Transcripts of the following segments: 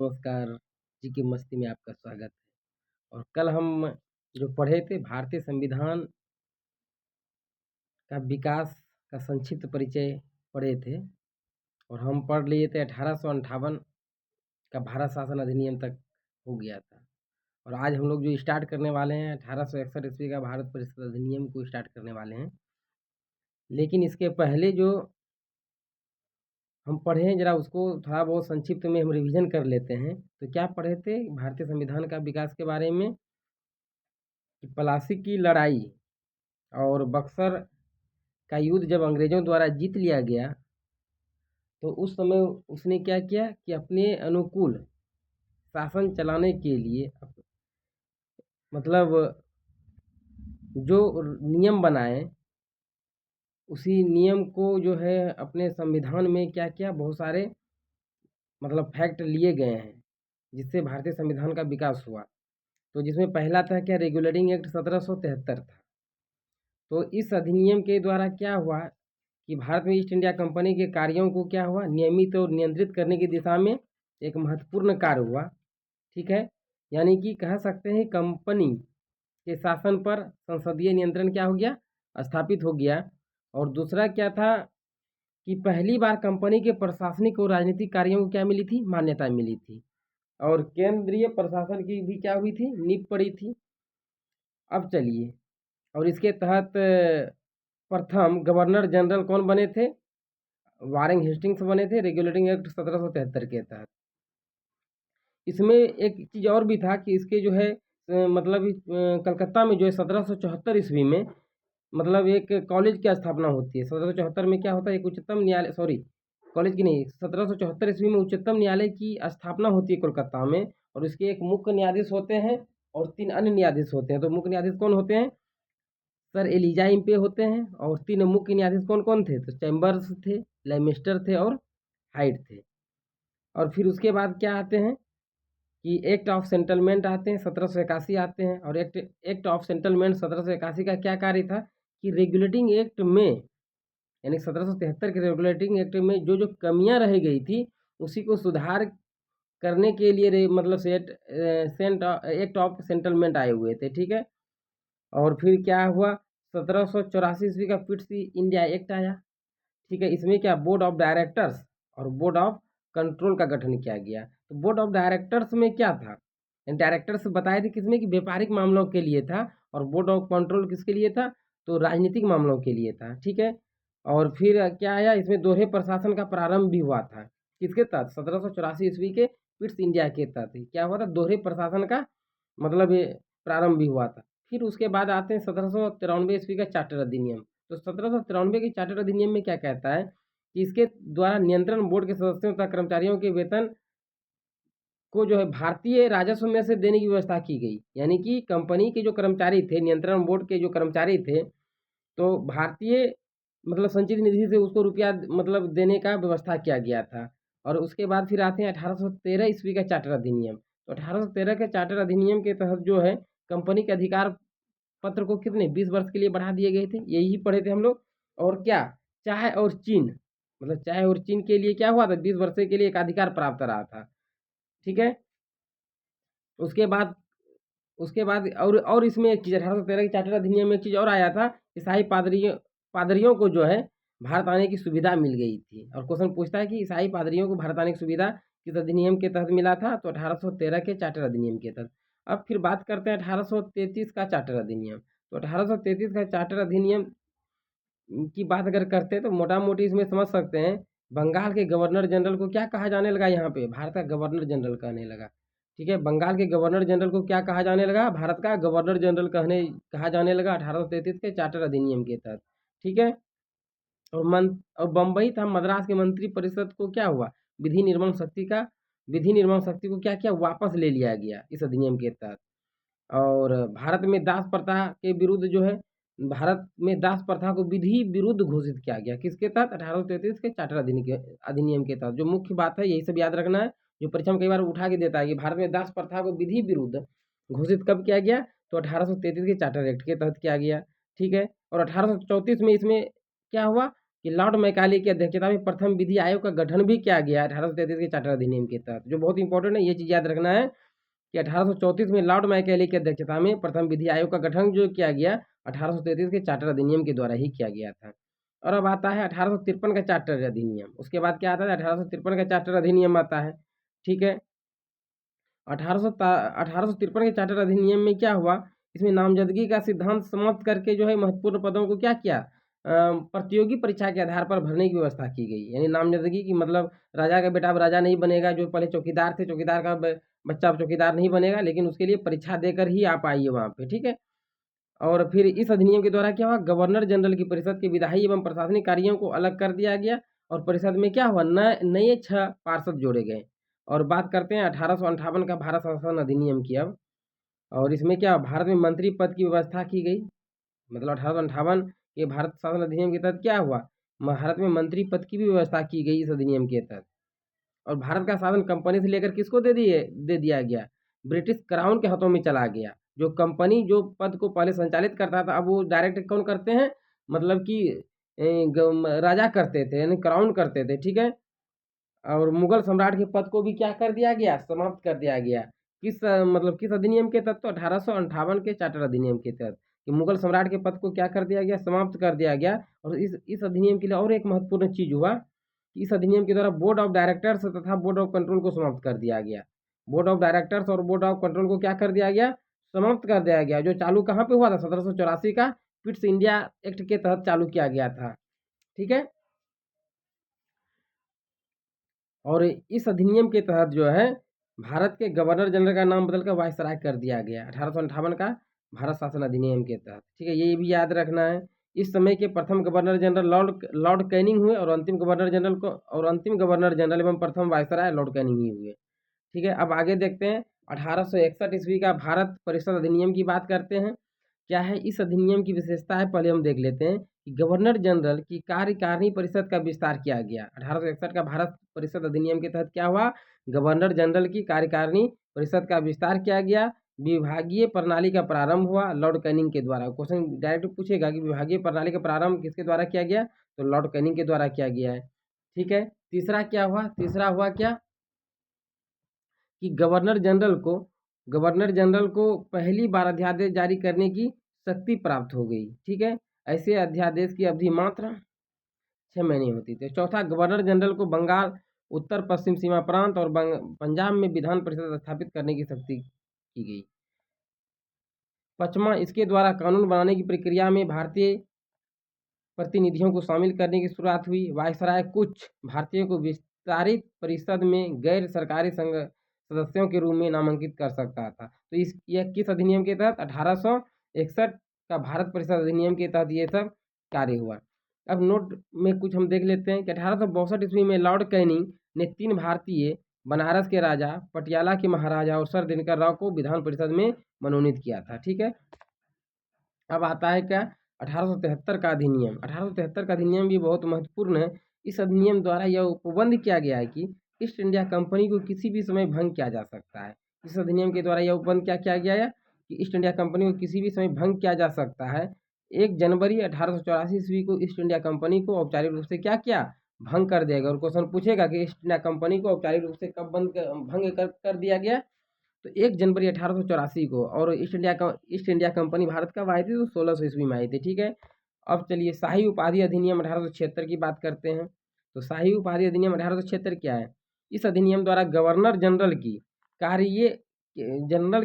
नमस्कार। जी की मस्ती में आपका स्वागत है। और कल हम जो पढ़े थे भारतीय संविधान का विकास का संक्षिप्त परिचय पढ़े थे और हम पढ़ लिए थे 1858 का भारत शासन अधिनियम तक हो गया था। और आज हम लोग जो स्टार्ट करने वाले हैं 1861 ईस्वी का भारत परिषद अधिनियम को स्टार्ट करने वाले हैं। लेकिन इसके पहले जो हम पढ़े हैं जरा उसको थोड़ा बहुत संक्षिप्त में हम रिवीजन कर लेते हैं। तो क्या पढ़े थे भारतीय संविधान का विकास के बारे में कि प्लासी की लड़ाई और बक्सर का युद्ध जब अंग्रेजों द्वारा जीत लिया गया तो उस समय उसने क्या किया कि अपने अनुकूल शासन चलाने के लिए मतलब जो नियम बनाए उसी नियम को जो है अपने संविधान में क्या किया, बहुत सारे मतलब फैक्ट लिए गए हैं जिससे भारतीय संविधान का विकास हुआ। तो जिसमें पहला था क्या, रेगुलेटिंग एक्ट 1773 था। तो इस अधिनियम के द्वारा क्या हुआ कि भारत में ईस्ट इंडिया कंपनी के कार्यों को क्या हुआ, नियमित और नियंत्रित करने की दिशा में एक महत्वपूर्ण कार्य हुआ। ठीक है, यानी कि कह सकते हैं कंपनी के शासन पर संसदीय नियंत्रण क्या हो गया, स्थापित हो गया। और दूसरा क्या था कि पहली बार कंपनी के प्रशासनिक और राजनीतिक कार्यों को क्या मिली थी, मान्यता मिली थी। और केंद्रीय प्रशासन की भी क्या हुई थी, नींव पड़ी थी। अब चलिए, और इसके तहत प्रथम गवर्नर जनरल कौन बने थे, वारेन हेस्टिंग्स बने थे रेगुलेटिंग एक्ट 1773 के तहत। इसमें एक चीज़ और भी था कि इसके जो है मतलब कलकत्ता में जो है 1774 ईस्वी में मतलब एक कॉलेज की स्थापना होती है। 1774 में क्या होता है, एक उच्चतम न्यायालय, सॉरी कॉलेज की नहीं, 1774 ईस्वी में उच्चतम न्यायालय की स्थापना होती है कोलकाता में। और इसके एक मुख्य न्यायाधीश होते हैं और 3 अन्य न्यायाधीश होते हैं। तो मुख्य न्यायाधीश कौन होते हैं, सर एलिजा इम्पे होते हैं। और 3 मुख्य न्यायाधीश कौन कौन थे, तो चैम्बर्स थे, लेमिस्टर थे और हाइट थे। और फिर उसके बाद क्या आते हैं कि एक्ट ऑफ सेटलमेंट आते हैं, 1781 आते हैं। और एक्ट ऑफ सेटलमेंट 1781 का क्या कार्य था कि रेगुलेटिंग एक्ट में, यानी 1773 के रेगुलेटिंग एक्ट में जो जो कमियां रह गई थी उसी को सुधार करने के लिए मतलब एक्ट ऑफ सेटलमेंट आए हुए थे। ठीक है, और फिर क्या हुआ, 1784 ईस्वी का फिट्स इंडिया एक्ट आया। ठीक है, इसमें क्या, बोर्ड ऑफ डायरेक्टर्स और बोर्ड ऑफ कंट्रोल का गठन किया गया। तो बोर्ड ऑफ डायरेक्टर्स में क्या था, डायरेक्टर्स बताए थे किसमें कि व्यापारिक मामलों के लिए था। और बोर्ड ऑफ कंट्रोल किसके लिए था, तो राजनीतिक मामलों के लिए था। ठीक है, और फिर क्या आया, इसमें दोहरे प्रशासन का प्रारंभ भी हुआ था। किसके तहत, 1784 ईस्वी के फिट्स इंडिया के तहत क्या हुआ था, दोहरे प्रशासन का मतलब ये प्रारंभ भी हुआ था। फिर उसके बाद आते हैं 1793 ईस्वी का चार्टर अधिनियम। तो 1793 के चार्टर अधिनियम में क्या कहता है कि इसके द्वारा नियंत्रण बोर्ड के सदस्यों तथा कर्मचारियों के वेतन को जो है भारतीय राजस्व में से देने की व्यवस्था की गई। यानी कि कंपनी के जो कर्मचारी थे, नियंत्रण बोर्ड के जो कर्मचारी थे, तो भारतीय मतलब संचित निधि से उसको रुपया मतलब देने का व्यवस्था किया गया था। और उसके बाद फिर आते हैं 1813 ईस्वी का चार्टर अधिनियम। तो 1813 के चार्टर अधिनियम के तहत जो है कंपनी के अधिकार पत्र को कितने 20 वर्ष के लिए बढ़ा दिए गए थे, यही पढ़े थे हम लोग। और क्या, चाय और चीन, मतलब चाय और चीन के लिए क्या हुआ था, 20 वर्ष के लिए एक अधिकार प्राप्त रहा था। ठीक है, उसके बाद और इसमें एक चीज़ 1813 के चार्टर अधिनियम में एक चीज़ और आया था, ईसाई पादरियों पादरियों को जो है भारत आने की सुविधा मिल गई थी। और क्वेश्चन पूछता है कि ईसाई पादरियों को भारत आने की सुविधा किस अधिनियम के तहत मिला था, तो 1813 के चार्टर अधिनियम के तहत। अब फिर बात करते हैं 1833 का चार्टर अधिनियम। तो 1833 का चार्टर अधिनियम की बात अगर करते हैं तो मोटा मोटी इसमें समझ सकते हैं, बंगाल के गवर्नर जनरल को क्या कहा जाने लगा, यहाँ पे भारत का गवर्नर जनरल कहने लगा। ठीक है, बंगाल के गवर्नर जनरल को क्या कहा जाने लगा, भारत का गवर्नर जनरल कहा जाने लगा 1833 के चार्टर अधिनियम के तहत। ठीक है, और बम्बई था मद्रास के मंत्री परिषद को क्या हुआ, विधि निर्माण शक्ति को क्या किया, वापस ले लिया गया इस अधिनियम के तहत। और भारत में दास प्रथा के विरुद्ध जो है, भारत में दास प्रथा को विधि विरुद्ध घोषित किया गया, किसके तहत, 1833 के चार्टर अधिनियम के तहत। जो मुख्य बात है यही सब याद रखना है, जो परीक्षा में कई बार उठा के देता है कि भारत में दास प्रथा को विधि विरुद्ध घोषित कब किया गया, तो 1833 के चार्टर एक्ट के तहत किया गया। ठीक है, और 1834 में इसमें क्या हुआ, कि लॉर्ड मैकाले की अध्यक्षता में प्रथम विधि आयोग का गठन भी किया गया 1833 के चार्टर अधिनियम के तहत। जो बहुत इंपॉर्टेंट है, ये चीज़ याद रखना है कि 1834 में लॉर्ड मैकाले की अध्यक्षता में प्रथम विधि आयोग का गठन जो किया गया 1833 के चार्टर अधिनियम के द्वारा ही किया गया था। और अब आता है 1853 का चार्टर अधिनियम। उसके बाद क्या आता है, 1853 का चार्टर अधिनियम आता है। ठीक है, 1853 के चार्टर अधिनियम में क्या हुआ, इसमें नामजदगी का सिद्धांत समाप्त करके जो है महत्वपूर्ण पदों को क्या किया, प्रतियोगी परीक्षा के आधार पर भरने की व्यवस्था की गई। यानी नामजदगी की मतलब राजा का बेटा अब राजा नहीं बनेगा, जो पहले चौकीदार थे चौकीदार का बच्चा अब चौकीदार नहीं बनेगा, लेकिन उसके लिए परीक्षा देकर ही आप आइए वहाँ पे। ठीक है, और फिर इस अधिनियम के द्वारा क्या हुआ, गवर्नर जनरल की परिषद के विधायी एवं प्रशासनिक कार्यों को अलग कर दिया गया और परिषद में क्या हुआ, नए 6 पार्षद जोड़े गए। और बात करते हैं 1858 का भारत शासन अधिनियम की अब। और इसमें क्या, भारत में मंत्री पद की व्यवस्था की गई। मतलब 1858 के भारत शासन अधिनियम के तहत क्या हुआ, भारत में मंत्री पद की भी व्यवस्था की गई इस अधिनियम के तहत। और भारत का शासन कंपनी से लेकर किसको दे दिया गया, ब्रिटिश क्राउन के हाथों में चला गया। जो कंपनी जो पद को पहले संचालित करता था, अब वो डायरेक्ट कौन करते हैं, मतलब कि राजा करते थे, यानी क्राउन करते थे। ठीक है, और मुगल सम्राट के पद को भी क्या कर दिया गया, समाप्त कर दिया गया। मतलब किस अधिनियम के तहत, तो 1858 के चार्टर अधिनियम के तहत कि मुगल सम्राट के पद को क्या कर दिया गया, समाप्त कर दिया गया। और इस अधिनियम के लिए और एक महत्वपूर्ण चीज हुआ कि इस अधिनियम के द्वारा बोर्ड ऑफ डायरेक्टर्स तथा बोर्ड ऑफ कंट्रोल को समाप्त कर दिया गया। बोर्ड ऑफ डायरेक्टर्स और बोर्ड ऑफ कंट्रोल को क्या कर दिया गया, समाप्त कर दिया गया। जो चालू कहाँ पे हुआ था, 1784 का पिट्स इंडिया एक्ट के तहत चालू किया गया था। ठीक है, और इस अधिनियम के तहत जो है भारत के गवर्नर जनरल का नाम बदलकर वायसराय कर दिया गया 1858 का भारत शासन अधिनियम के तहत। ठीक है, ये भी याद रखना है। इस समय के प्रथम गवर्नर जनरल लॉर्ड कैनिंग हुए और अंतिम गवर्नर जनरल एवं प्रथम वायसराय लॉर्ड कैनिंग ही हुए। ठीक है, अब आगे देखते हैं 1861 ईस्वी का भारत परिषद अधिनियम की बात करते हैं। क्या है इस अधिनियम की विशेषता है, पहले हम देख लेते हैं कि गवर्नर जनरल की कार्यकारिणी परिषद का विस्तार किया गया। 1861 का भारत परिषद अधिनियम के तहत क्या हुआ, गवर्नर जनरल की कार्यकारिणी परिषद का विस्तार किया गया। विभागीय प्रणाली का प्रारंभ हुआ लॉर्ड कैनिंग के द्वारा। क्वेश्चन डायरेक्ट पूछेगा कि विभागीय प्रणाली का प्रारंभ किसके द्वारा किया गया, तो लॉर्ड कैनिंग के द्वारा किया गया है। ठीक है, तीसरा क्या हुआ, तीसरा हुआ क्या कि गवर्नर जनरल को पहली बार अध्यादेश जारी करने की शक्ति प्राप्त हो गई। ठीक है, ऐसे अध्यादेश की अवधि मात्र 6 महीने होती थी। चौथा, गवर्नर जनरल को बंगाल, उत्तर पश्चिम सीमा प्रांत और पंजाब में विधान परिषद स्थापित करने की शक्ति की गई। पांचवा, इसके द्वारा कानून बनाने की प्रक्रिया में भारतीय प्रतिनिधियों को शामिल करने की शुरुआत हुई। वायसराय कुछ भारतीयों को विस्तारित परिषद में गैर सरकारी संघ सदस्यों के रूप में नामांकित कर सकता था। तो यह किस अधिनियम के तहत, 1861 का भारत परिषद अधिनियम के तहत ये सब कार्य हुआ। अब नोट में कुछ हम देख लेते हैं कि 1862 ईस्वी में लॉर्ड कैनिंग ने 3 भारतीय, बनारस के राजा, पटियाला के महाराजा और सर दिनकर राव को विधान परिषद में मनोनीत किया था। ठीक है, अब आता है क्या, 1873 का अधिनियम। 1873 का अधिनियम भी बहुत महत्वपूर्ण है। इस अधिनियम द्वारा यह उपबंध किया गया है कि ईस्ट इंडिया कंपनी को किसी भी समय भंग किया जा सकता है। इस अधिनियम के द्वारा यह उपबंध क्या किया गया है कि ईस्ट इंडिया कंपनी को किसी भी समय भंग किया जा सकता है। 1 जनवरी 1884 ईस्वी को ईस्ट इंडिया कंपनी को औपचारिक रूप से क्या किया, भंग कर दिया गया। और क्वेश्चन पूछेगा कि ईस्ट इंडिया कंपनी को औपचारिक रूप से कब भंग कर दिया गया, तो 1 जनवरी 1884 को। और ईस्ट इंडिया कंपनी भारत कब आई थी, तो 1600 ईस्वी में आई थी। ठीक है, अब चलिए शाही उपाधि अधिनियम 1876 की बात करते हैं। तो शाही उपाधि अधिनियम 1876 क्या है, इस अधिनियम द्वारा गवर्नर जनरल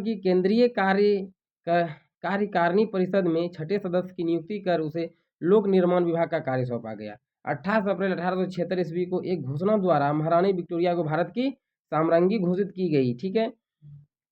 की केंद्रीय कार्यकारिणी परिषद में छठे सदस्य की नियुक्ति कर उसे लोक निर्माण विभाग का कार्य सौंपा गया। 28 अप्रैल 1876 ईस्वी को एक घोषणा द्वारा महारानी विक्टोरिया को भारत की साम्राज्ञी घोषित की गई। ठीक है,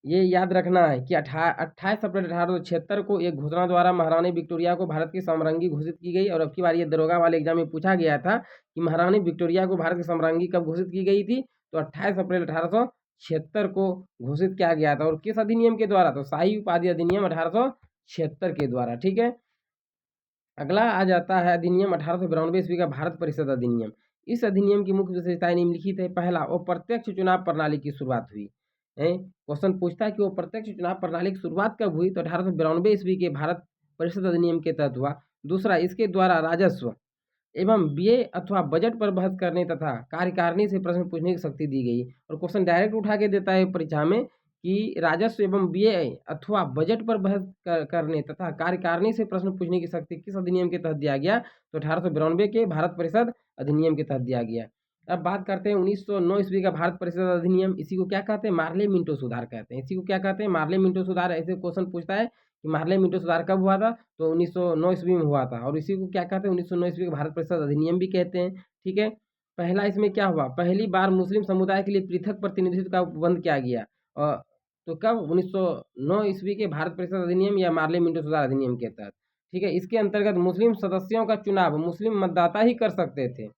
ये याद रखना है कि 28 अप्रैल 1876 को एक घोषणा द्वारा महारानी विक्टोरिया को भारत की साम्राज्ञी घोषित की गई। और अब की बार ये दरोगा वाले एग्जाम में पूछा गया था कि महारानी विक्टोरिया को भारत की साम्राज्ञी कब घोषित की गई थी, तो 28 अप्रैल 1876 को घोषित किया गया था। और किस अधिनियम के द्वारा, तो शाही उपाधि अधिनियम 1876 के द्वारा। ठीक है, अगला आ जाता है अधिनियम 1892 ईस्वी का भारत परिषद अधिनियम। इस अधिनियम की मुख्य विशेषताएं निम्नलिखित है। पहला, वो प्रत्यक्ष चुनाव प्रणाली की शुरुआत हुई। क्वेश्चन पूछता है कि वो प्रत्यक्ष चुनाव प्रणाली की शुरुआत कब हुई, तो 1892 ईस्वी के भारत परिषद अधिनियम के तहत हुआ। दूसरा, इसके द्वारा राजस्व एवं व्यय अथवा बजट पर बहस करने तथा कार्यकारिणी से प्रश्न पूछने की शक्ति दी गई। और क्वेश्चन डायरेक्ट उठा के देता है परीक्षा में कि राजस्व एवं व्यय अथवा बजट पर बहस करने तथा कार्यकारिणी से प्रश्न पूछने की शक्ति किस अधिनियम के तहत दिया गया? तो 1892 के भारत परिषद अधिनियम के तहत दिया गया। अब बात करते हैं 1909 ईस्वी का भारत परिषद अधिनियम। इसी को क्या कहते हैं? मार्ले मिंटो सुधार कहते हैं। इसी को क्या कहते हैं? मार्ले मिंटो सुधार। ऐसे क्वेश्चन पूछता है कि मार्ले मिंटो सुधार कब हुआ था? तो 1909 ईस्वी में हुआ था। और इसी को क्या कहते हैं? 1909 ईस्वी का भारत परिषद अधिनियम भी कहते हैं। ठीक है। पहला इसमें क्या हुआ? पहली बार मुस्लिम समुदाय के लिए पृथक प्रतिनिधित्व का उपबंध किया गया। और तो कब? 1909 ईस्वी के भारत परिषद अधिनियम या मार्ले मिंटो सुधार अधिनियम के तहत। ठीक है। इसके अंतर्गत मुस्लिम सदस्यों का चुनाव मुस्लिम मतदाता ही कर सकते थे।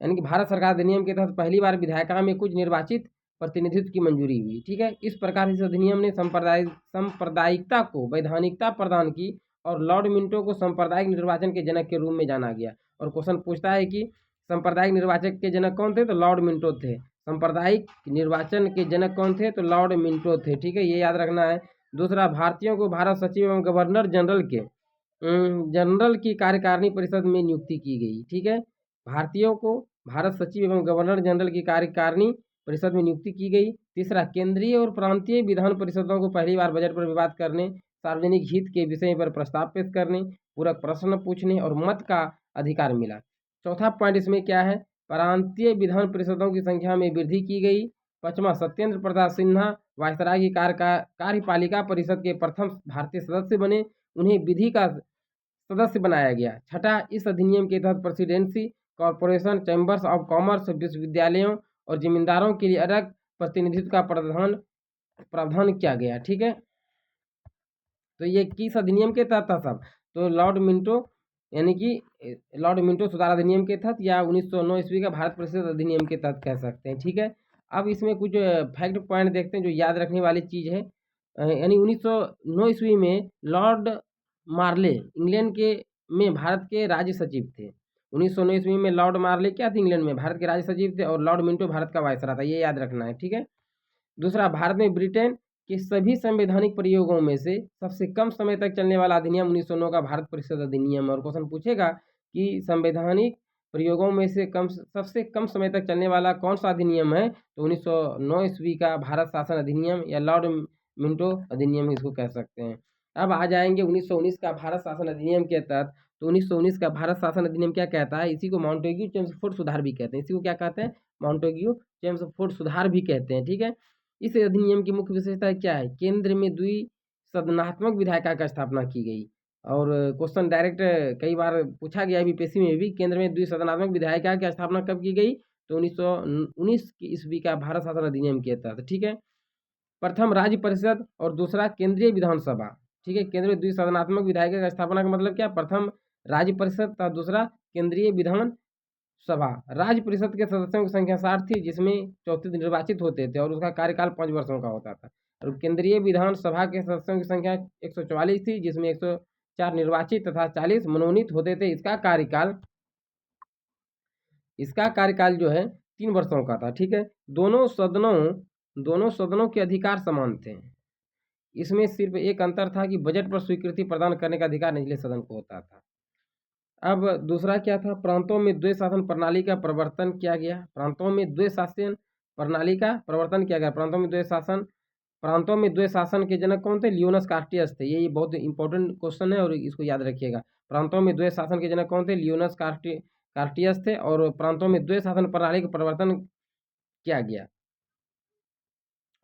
यानी कि भारत सरकार अधिनियम के तहत पहली बार विधायिका में कुछ निर्वाचित प्रतिनिधित्व की मंजूरी हुई। ठीक है। इस प्रकार इस अधिनियम ने सांप्रदायिकता को वैधानिकता प्रदान की और लॉर्ड मिंटो को सांप्रदायिक निर्वाचन के जनक के रूप में जाना गया। और क्वेश्चन पूछता है कि सांप्रदायिक निर्वाचन के जनक कौन थे? तो लॉर्ड मिंटो थे। सांप्रदायिक निर्वाचन के जनक कौन थे? तो लॉर्ड मिंटो थे। ठीक है, ये याद रखना है। दूसरा, भारतीयों को भारत सचिव एवं गवर्नर जनरल की कार्यकारिणी परिषद में नियुक्ति की गई। ठीक है, भारतीयों को भारत सचिव एवं गवर्नर जनरल की कार्यकारिणी परिषद में नियुक्ति की गई। तीसरा, केंद्रीय और प्रांतीय विधान परिषदों को पहली बार बजट पर विवाद करने, सार्वजनिक हित के विषय पर प्रस्ताव पेश करने, पूरक प्रश्न पूछने और मत का अधिकार मिला। चौथा पॉइंट इसमें क्या है? प्रांतीय विधान परिषदों की संख्या में वृद्धि की गई। पांचवा, सत्येंद्र प्रसाद सिन्हा वायसराय की कार्यपालिका परिषद के प्रथम भारतीय सदस्य बने, उन्हें विधि का सदस्य बनाया गया। छठा, इस अधिनियम के तहत presidency, corporation, chambers of commerce, विश्वविद्यालयों और जमींदारों के लिए अलग प्रतिनिधित्व का प्रावधान किया गया। ठीक है, तो ये किस अधिनियम के तहत था सब? तो लॉर्ड मिंटो, यानी कि लॉर्ड मिंटो सुधार अधिनियम के तहत या 1909 ईस्वी का भारत परिषद अधिनियम के तहत कह सकते हैं। ठीक है, अब इसमें कुछ फैक्ट पॉइंट देखते हैं जो याद रखने वाली चीज़ है। यानी 1909 ईस्वी में लॉर्ड मार्ले इंग्लैंड के में भारत के राज्य सचिव थे। 1909 ईस्वी में लॉर्ड मार्ले क्या थे? इंग्लैंड में भारत के राज्य सचिव थे। और लॉर्ड मिंटो भारत का वायसराय था, ये याद रखना है। ठीक है, दूसरा, भारत में ब्रिटेन के सभी संवैधानिक प्रयोगों में से सबसे कम समय तक चलने वाला अधिनियम 1909 का भारत परिषद अधिनियम। और क्वेश्चन पूछेगा कि संवैधानिक प्रयोगों में से सबसे कम समय तक चलने वाला कौन सा अधिनियम है? तो 1909 ईस्वी का भारत शासन अधिनियम या लॉर्ड मिंटो अधिनियम इसको कह सकते हैं। अब आ जाएंगे 1919 का भारत शासन अधिनियम के तहत। तो 1919 का भारत शासन अधिनियम क्या कहता है? इसी को माउंटेग्यू चेम्सफोर्ड सुधार भी कहते हैं। इसी को क्या कहते हैं? माउंटेग्यू चेम्सफोर्ड सुधार भी कहते हैं। ठीक है, इस अधिनियम की मुख्य विशेषता क्या है? केंद्र में द्विसदनात्मक विधायिका का स्थापना की गई। और क्वेश्चन डायरेक्ट कई बार पूछा गया बीपीएससी में भी, केंद्र में द्विसदनात्मक विधायिका की स्थापना कब की गई? तो 1919 ईस्वी का भारत शासन अधिनियम के तहत। ठीक है, प्रथम राज्य परिषद और दूसरा केंद्रीय विधानसभा। ठीक है, केंद्रीय द्विसदनात्मक विधायिका का स्थापना का मतलब क्या? प्रथम राज्य परिषद तथा दूसरा केंद्रीय विधान सभा। राज्य परिषद के सदस्यों की संख्या 60 थी, जिसमें 34 निर्वाचित होते थे और उसका कार्यकाल 5 वर्षों का होता था। और केंद्रीय विधान सभा के सदस्यों की संख्या 144 थी, जिसमें 104 निर्वाचित तथा 40 मनोनीत होते थे। इसका कार्यकाल जो है 3 वर्षों का था। ठीक है, दोनों सदनों के अधिकार समान थे। इसमें सिर्फ एक अंतर था कि बजट पर स्वीकृति प्रदान करने का अधिकार निचले सदन को होता था। अब दूसरा क्या था? प्रांतों में द्वैत शासन प्रणाली का प्रवर्तन किया गया। प्रांतों में द्वैत शासन प्रणाली का प्रवर्तन किया गया। प्रांतों में द्वैत शासन के जनक कौन थे? लियोनस कार्टियस थे। ये बहुत इंपॉर्टेंट क्वेश्चन है और इसको याद रखिएगा। प्रांतों में द्वैत शासन के जनक कौन थे? लियोनस कार्टियस थे। और प्रांतों में द्वैत शासन प्रणाली का प्रवर्तन किया गया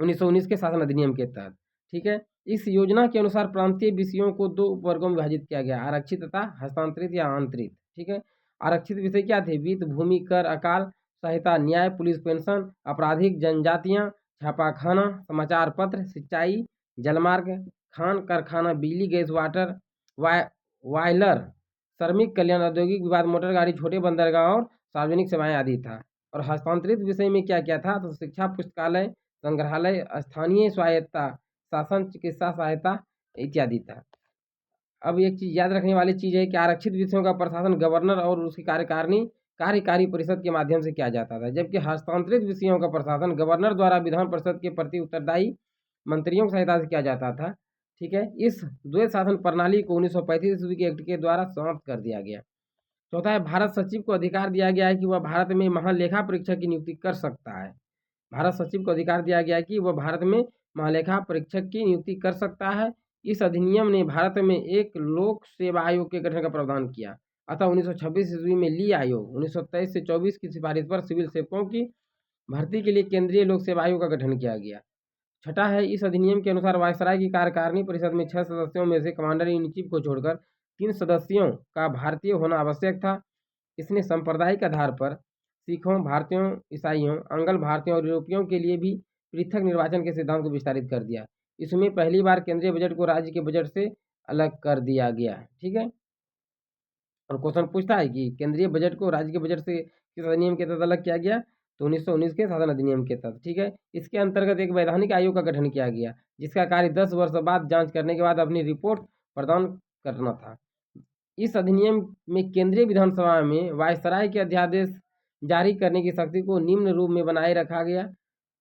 1919 के शासन अधिनियम के तहत। ठीक है, इस योजना के अनुसार प्रांतीय विषयों को 2 उपवर्गों में विभाजित किया गया, आरक्षित तथा हस्तांतरित या आंतरिक। ठीक है, आरक्षित विषय क्या थे? वित्त, भूमि, कर, अकाल संहिता, न्याय, पुलिस, पेंशन, आपराधिक, जनजातियां, छापाखाना, समाचार पत्र, सिंचाई, जलमार्ग, खान कारखाना, बिजली, गैस, वाटर, वायलर, श्रमिक कल्याण, औद्योगिक विवाद, मोटर गाड़ी, छोटे बंदरगाह और सार्वजनिक सेवाएं आदि था। और हस्तांतरित विषय में क्या क्या था? तो शिक्षा, पुस्तकालय, संग्रहालय, स्थानीय स्वायत्ता शासन, चिकित्सा सहायता इत्यादि था। अब एक चीज याद रखने वाली चीज है कि आरक्षित विषयों का प्रशासन गवर्नर और उसकी कार्यकारी परिषद के माध्यम से किया जाता था, जबकि हस्तांतरित विषयों का प्रशासन गवर्नर द्वारा विधान परिषद के प्रति उत्तरदायी मंत्रियों की सहायता से किया जाता था। ठीक है, इस द्वैत शासन प्रणाली को 1935 ईस्वी के एक्ट के द्वारा समाप्त कर दिया गया। चौथा है भारत सचिव को अधिकार दिया गया है कि वह भारत में महालेखा परीक्षक की नियुक्ति कर सकता है। भारत सचिव को अधिकार दिया गया है कि वह भारत में महालेखा परीक्षक की नियुक्ति कर सकता है। इस अधिनियम ने भारत में एक लोक सेवा आयोग के गठन का प्रावधान किया। अतः 1926 ईस्वी में ली आयोग 1923 से 24 की सिफारिश पर सिविल सेवकों की भर्ती के लिए केंद्रीय लोक सेवा आयोग का गठन किया गया। छठा है, इस अधिनियम के अनुसार वायसराय की कार्यकारिणी परिषद में 6 सदस्यों में से कमांडर इन चीफ को छोड़कर 3 सदस्यों का भारतीय होना आवश्यक था। इसने सांप्रदायिक आधार पर सिखों, भारतीयों, ईसाइयों, आंग्ल भारतीयों और यूरोपियों के लिए भी पृथक निर्वाचन के सिद्धांत को विस्तारित कर दिया। इसमें पहली बार केंद्रीय बजट को राज्य के बजट से अलग कर दिया गया। ठीक है, और क्वेश्चन पूछता है कि केंद्रीय बजट को राज्य के बजट से किस अधिनियम के तहत अलग किया गया, तो 1919 के शासन अधिनियम के तहत। ठीक है, इसके अंतर्गत एक वैधानिक आयोग का गठन किया गया, जिसका कार्य 10 वर्ष बाद जांच करने के बाद अपनी रिपोर्ट प्रदान करना था। इस अधिनियम में केंद्रीय विधानसभा में वायसराय के अध्यादेश जारी करने की शक्ति को निम्न रूप में बनाए रखा गया।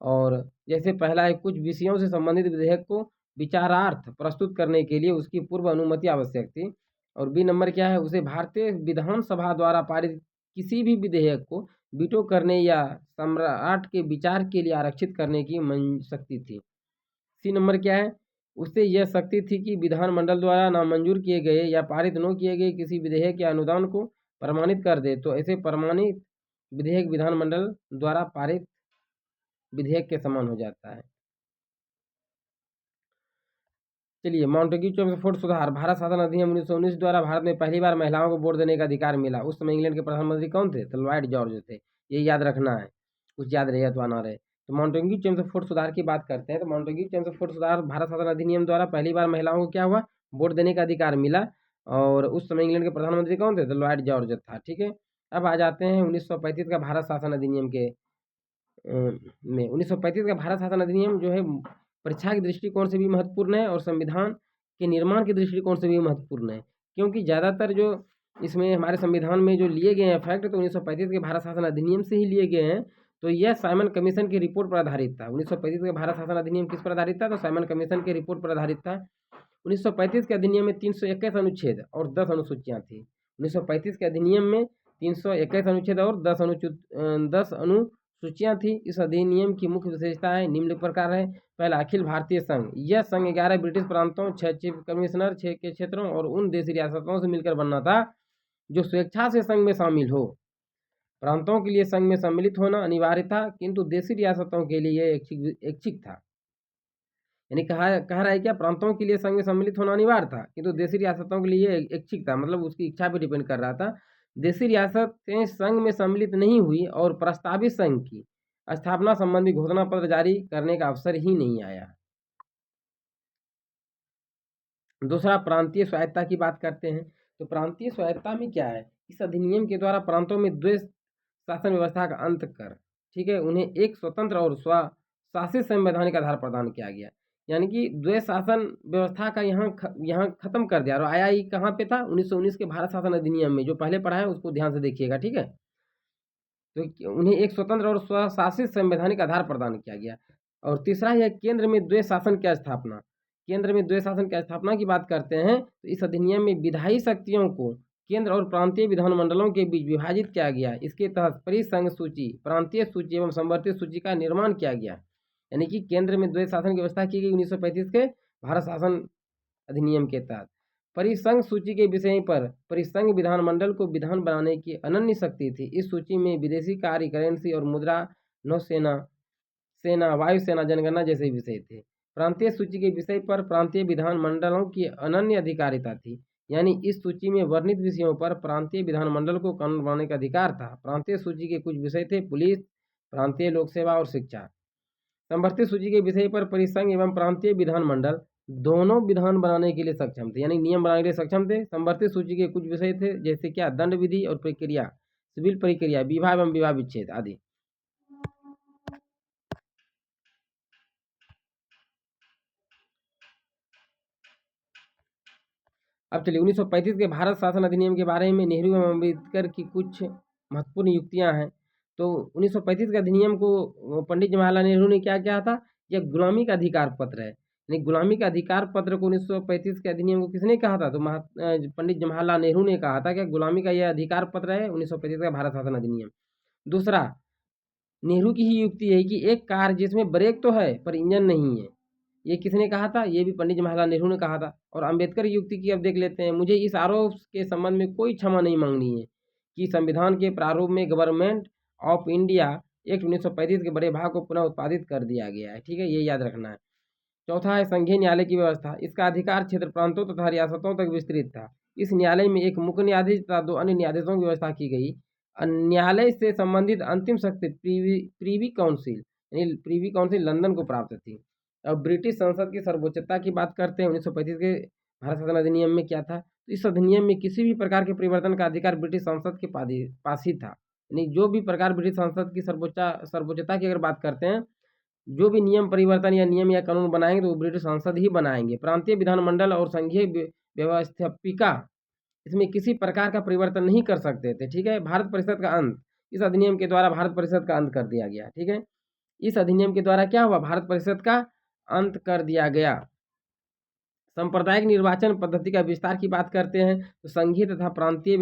और जैसे पहला है, कुछ विषयों से संबंधित विधेयक को विचारार्थ प्रस्तुत करने के लिए उसकी पूर्व अनुमति आवश्यक थी। और बी नंबर क्या है, उसे भारतीय विधानसभा द्वारा पारित किसी भी विधेयक को वीटो करने या सम्राट के विचार के लिए आरक्षित करने की शक्ति थी। सी नंबर क्या है, उससे यह शक्ति थी कि विधानमंडल द्वारा नामंजूर किए गए या पारित न किए गए किसी विधेयक या अनुदान को प्रमाणित कर दे, तो ऐसे प्रमाणित विधेयक विधानमंडल द्वारा पारित विधेयक के समान हो जाता है। चलिए, माउंटेग्यू चेम्सफोर्ड सुधार भारत शासन अधिनियम 1919 द्वारा भारत में पहली बार महिलाओं को वोट देने का अधिकार मिला। उस समय इंग्लैंड के प्रधानमंत्री कौन थे, तो लॉयड जॉर्ज थे। ये याद रखना है, कुछ याद रहे अथवा ना रहे। तो माउंटेग्यू चेम्सफोर्ड सुधार की बात करते हैं, तो माउंटेग्यू चेम्सफोर्ड सुधार भारत शासन अधिनियम द्वारा पहली बार महिलाओं को क्या हुआ, वोट देने का अधिकार मिला। और उस समय इंग्लैंड के प्रधानमंत्री कौन थे, तो लॉयड जॉर्ज था। ठीक है, अब आ जाते हैं 1935 का भारत शासन अधिनियम के में 1935 का भारत शासन अधिनियम जो है परीक्षा के दृष्टिकोण से भी महत्वपूर्ण है और संविधान के निर्माण के दृष्टिकोण से भी महत्वपूर्ण है, क्योंकि ज़्यादातर जो इसमें हमारे संविधान में जो लिए गए हैं फैक्ट, तो 1935 के भारत शासन अधिनियम से ही लिए गए हैं। तो यह साइमन कमीशन की रिपोर्ट पर आधारित था। 1935 के भारत शासन अधिनियम किस पर आधारित था, तो साइमन कमीशन की रिपोर्ट पर आधारित था। 1935 के अधिनियम में 321 अनुच्छेद और 10 अनुसूचियाँ थी। 1935 के अधिनियम में 321 अनुच्छेद और 10 अनुसूचियाँ थी। इस अधिनियम की मुख्य विशेषताएं निम्न प्रकार है। पहला, अखिल भारतीय संघ। यह संघ 11 ब्रिटिश प्रांतों, 6 चीफ कमिश्नर, 6 के क्षेत्रों और उन देशी रियासतों से मिलकर बनना था जो स्वेच्छा से संघ में शामिल हो। प्रांतों के लिए संघ में सम्मिलित होना अनिवार्य था, किंतु देशी रियासतों के लिए ऐच्छिक था। यानी कह रहा है क्या, प्रांतों के लिए संघ में सम्मिलित होना अनिवार्य था, किंतु देशी रियासतों के लिए ऐच्छिक था, मतलब उसकी इच्छा पर डिपेंड कर रहा था। देशी रियासतें संघ में सम्मिलित नहीं हुई और प्रस्तावित संघ की स्थापना संबंधी घोषणा पत्र जारी करने का अवसर ही नहीं आया। दूसरा, प्रांतीय स्वायत्ता की बात करते हैं। तो प्रांतीय स्वायत्ता में क्या है, इस अधिनियम के द्वारा प्रांतों में द्वैध शासन व्यवस्था का अंत कर, ठीक है, उन्हें एक स्वतंत्र और स्वशासित संवैधानिक आधार प्रदान किया गया। यानी कि द्वैध शासन व्यवस्था का यहाँ खत्म कर दिया। और आया ही कहाँ पे था, 1919 के भारत शासन अधिनियम में। जो पहले पढ़ा है उसको ध्यान से देखिएगा, ठीक है। तो उन्हें एक स्वतंत्र और स्वशासित संवैधानिक आधार प्रदान किया गया। और तीसरा है केंद्र में द्वैध शासन की स्थापना। केंद्र में द्वैध शासन की स्थापना की बात करते हैं, तो इस अधिनियम में विधायी शक्तियों को केंद्र और प्रांतीय विधानमंडलों के बीच विभाजित किया गया। इसके तहत परिसंघ सूची, प्रांतीय सूची एवं संवर्धित सूची का निर्माण किया गया। यानी कि केंद्र में द्वैध शासन की व्यवस्था की गई 1935 के भारत शासन अधिनियम के तहत। परिसंघ सूची के विषय पर परिसंघ विधानमंडल को विधान बनाने की अनन्य शक्ति थी। इस सूची में विदेशी कार्य, करेंसी और मुद्रा, नौसेना, सेना, वायुसेना, जनगणना जैसे विषय थे। प्रांतीय सूची के विषय पर प्रांतीय विधानमंडलों की अनन्य अधिकारिता थी। यानी इस सूची में वर्णित विषयों पर प्रांतीय विधानमंडल को कानून बनाने का अधिकार था। प्रांतीय सूची के कुछ विषय थे पुलिस, प्रांतीय लोक सेवा और शिक्षा। संवर्धित सूची के विषय पर परिसंघ एवं प्रांतीय विधानमंडल दोनों विधान बनाने के लिए सक्षम थे, यानी नियम बनाने के लिए सक्षम थे। संवर्धित सूची के कुछ विषय थे जैसे क्या, दंड विधि और प्रक्रिया, सिविल प्रक्रिया, विवाह एवं विवाह विच्छेद आदि। अब चलिए 1935 के भारत शासन अधिनियम के बारे में नेहरू एवं अम्बेडकर की कुछ महत्वपूर्ण युक्तियां हैं। तो 1935 के अधिनियम को पंडित जवाहरलाल नेहरू ने क्या किया था, यह गुलामी का अधिकार पत्र है। यानी गुलामी का अधिकार पत्र को 1935 के अधिनियम को किसने कहा था? तो पंडित जवाहरलाल नेहरू ने कहा था कि गुलामी का यह अधिकार पत्र है 1935 का भारत शासन अधिनियम। दूसरा, नेहरू की ही युक्ति है कि एक कार जिसमें ब्रेक तो है पर इंजन नहीं है, ये किसने कहा था? ये भी पंडित जवाहरलाल नेहरू ने कहा था। और अंबेडकर युक्ति की अब देख लेते हैं। मुझे इस आरोप के संबंध में कोई क्षमा नहीं मांगनी है कि संविधान के प्रारूप में गवर्नमेंट ऑफ इंडिया एक्ट 1935 के बड़े भाग को पुनः उत्पादित कर दिया गया है। ठीक है, ये याद रखना है। चौथा है संघीय न्यायालय की व्यवस्था। इसका अधिकार क्षेत्र प्रांतों तथा रियासतों तक विस्तृत था। इस न्यायालय में एक मुख्य न्यायाधीश तथा 2 अन्य न्यायाधीशों की व्यवस्था की गई। न्यायालय से संबंधित अंतिम शक्ति प्रीवी काउंसिल यानी प्रीवी काउंसिल लंदन को प्राप्त थी। अब ब्रिटिश संसद की सर्वोच्चता की बात करते हैं। 1935 के भारत शासन अधिनियम में क्या था? तो इस अधिनियम में किसी भी प्रकार के परिवर्तन का अधिकार ब्रिटिश संसद के पास ही था। यानी जो भी प्रकार ब्रिटिश संसद की सर्वोच्चता की अगर बात करते हैं, जो भी नियम परिवर्तन या नियम या कानून बनाएंगे तो वो ब्रिटिश संसद ही बनाएंगे। प्रांतीय विधानमंडल और संघीय व्यवस्थापिका इसमें किसी प्रकार का परिवर्तन नहीं कर सकते थे। ठीक है, भारत परिषद का अंत इस अधिनियम के द्वारा भारत परिषद का अंत कर दिया गया। ठीक है, इस अधिनियम के द्वारा क्या हुआ? भारत परिषद का अंत कर दिया गया। सांप्रदायिक निर्वाचन पद्धति का विस्तार की बात करते हैं तो संघीय तथा प्रांतीय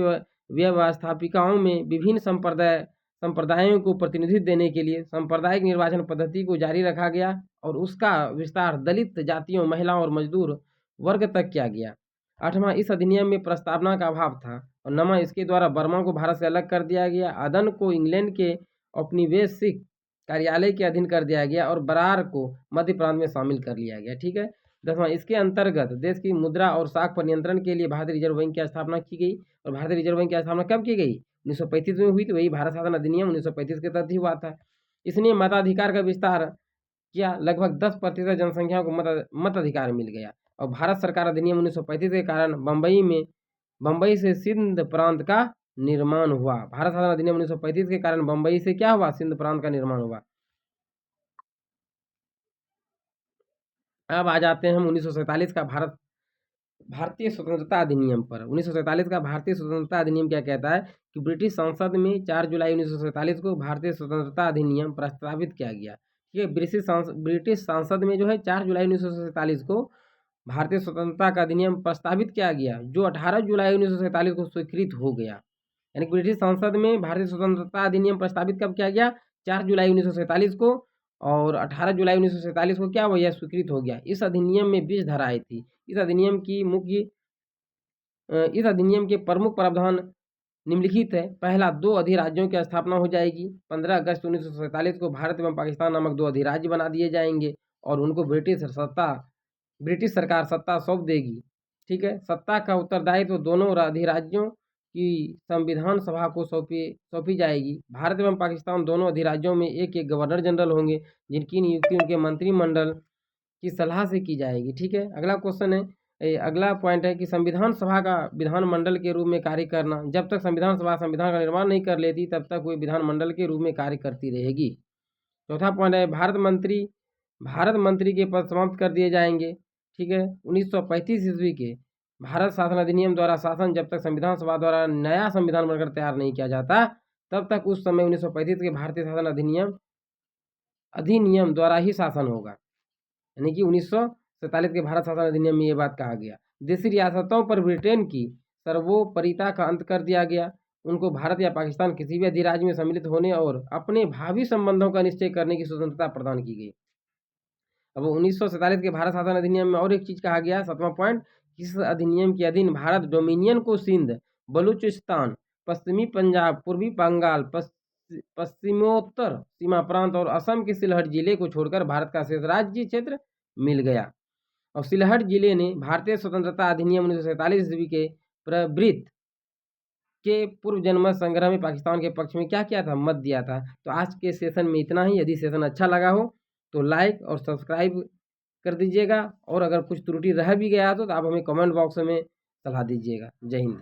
व्यवस्थापिकाओं में विभिन्न संप्रदायों को प्रतिनिधित्व देने के लिए सांप्रदायिक निर्वाचन पद्धति को जारी रखा गया और उसका विस्तार दलित जातियों, महिलाओं और मजदूर वर्ग तक किया गया। 8वां, इस अधिनियम में प्रस्तावना का अभाव था। और 9वां, इसके द्वारा बर्मा को भारत से अलग कर दिया गया। अदन को इंग्लैंड के औपनिवेशिक कार्यालय के अधीन कर दिया गया और बरार को मध्य प्रांत में शामिल कर लिया गया। ठीक है, 10वां, इसके अंतर्गत देश की मुद्रा और साख पर नियंत्रण के लिए भारतीय रिजर्व बैंक की स्थापना की गई। और भारतीय रिजर्व बैंक की स्थापना कब की गई? 1935 में हुई। तो वही भारत शासन अधिनियम 1935 के तहत ही हुआ था। इसने मताधिकार का विस्तार किया। लगभग 10% जनसंख्या को मताधिकार मिल गया। और भारत सरकार अधिनियम 1935 के कारण बम्बई से सिंध प्रांत का निर्माण हुआ। भारत शासन अधिनियम 1935 के कारण बम्बई से क्या हुआ? सिंध प्रांत का निर्माण हुआ। अब आ जाते हैं हम 1947 का भारतीय स्वतंत्रता अधिनियम पर। 1947 का भारतीय स्वतंत्रता अधिनियम क्या कहता है कि ब्रिटिश संसद में 4 जुलाई 1947 को भारतीय स्वतंत्रता अधिनियम प्रस्तावित किया गया। ठीक है, ब्रिटिश संसद में जो है 4 जुलाई 1947 को भारतीय स्वतंत्रता का अधिनियम प्रस्तावित किया गया, जो 18 जुलाई 1947 को स्वीकृत हो गया। यानी ब्रिटिश संसद में भारतीय स्वतंत्रता अधिनियम प्रस्तावित कब किया गया? 4 जुलाई 1947 को। और 18 जुलाई 1947 को क्या हुआ? यह स्वीकृत हो गया। इस अधिनियम में 20 धाराएं थी। इस अधिनियम के प्रमुख प्रावधान निम्नलिखित है। पहला, 2 अधिराज्यों की स्थापना हो जाएगी। 15 अगस्त 1947 को भारत एवं पाकिस्तान नामक 2 अधिराज्य बना दिए जाएंगे और उनको ब्रिटिश सरकार सत्ता सौंप देगी। ठीक है, सत्ता का उत्तरदायित्व दोनों अधिराज्यों की संविधान सभा को सौंपी जाएगी। भारत एवं पाकिस्तान दोनों अधिराज्यों में एक एक गवर्नर जनरल होंगे, जिनकी नियुक्ति उनके मंत्रिमंडल की सलाह से की जाएगी। ठीक है, अगला क्वेश्चन है, अगला पॉइंट है कि संविधान सभा का विधानमंडल के रूप में कार्य करना। जब तक संविधान सभा संविधान का निर्माण नहीं कर लेती तब तक वो विधानमंडल के रूप में कार्य करती रहेगी। चौथा पॉइंट है, भारत मंत्री के पद समाप्त कर दिए जाएंगे। ठीक है, 1935 ईस्वी के भारत शासन अधिनियम द्वारा शासन जब तक संविधान सभा द्वारा नया संविधान बनकर तैयार नहीं किया जाता तब तक उस समय 1935 के भारतीय शासन अधिनियम द्वारा ही शासन होगा। यानी कि 1947 के भारत शासन अधिनियम में ये बात कहा गया। देशी रियासतों पर ब्रिटेन की सर्वोपरिता का अंत कर दिया गया। उनको भारत या पाकिस्तान किसी भी अधिराज्य में सम्मिलित होने और अपने भावी संबंधों का निश्चय करने की स्वतंत्रता प्रदान की गई। अब 1947 के भारत शासन अधिनियम में और एक चीज कहा गया, 7वां पॉइंट, इस अधिनियम के अधीन भारत डोमिनियन को सिंध, बलूचिस्तान, पश्चिमी पंजाब, पूर्वी बंगाल, पश्चिमोत्तर सीमा प्रांत और असम के सिलहट जिले को छोड़कर भारत का शेष राज्य क्षेत्र मिल गया। और सिलहट जिले ने भारतीय स्वतंत्रता अधिनियम 1947 ईस्वी के प्रवृत्त के पूर्व जनमत संग्रह में पाकिस्तान के पक्ष में क्या किया था? मत दिया था। तो आज के सेशन में इतना ही। यदि सेशन अच्छा लगा हो तो लाइक और सब्सक्राइब कर दीजिएगा और अगर कुछ त्रुटि रह भी गया तो आप हमें कमेंट बॉक्स में सलाह दीजिएगा। जय हिंद।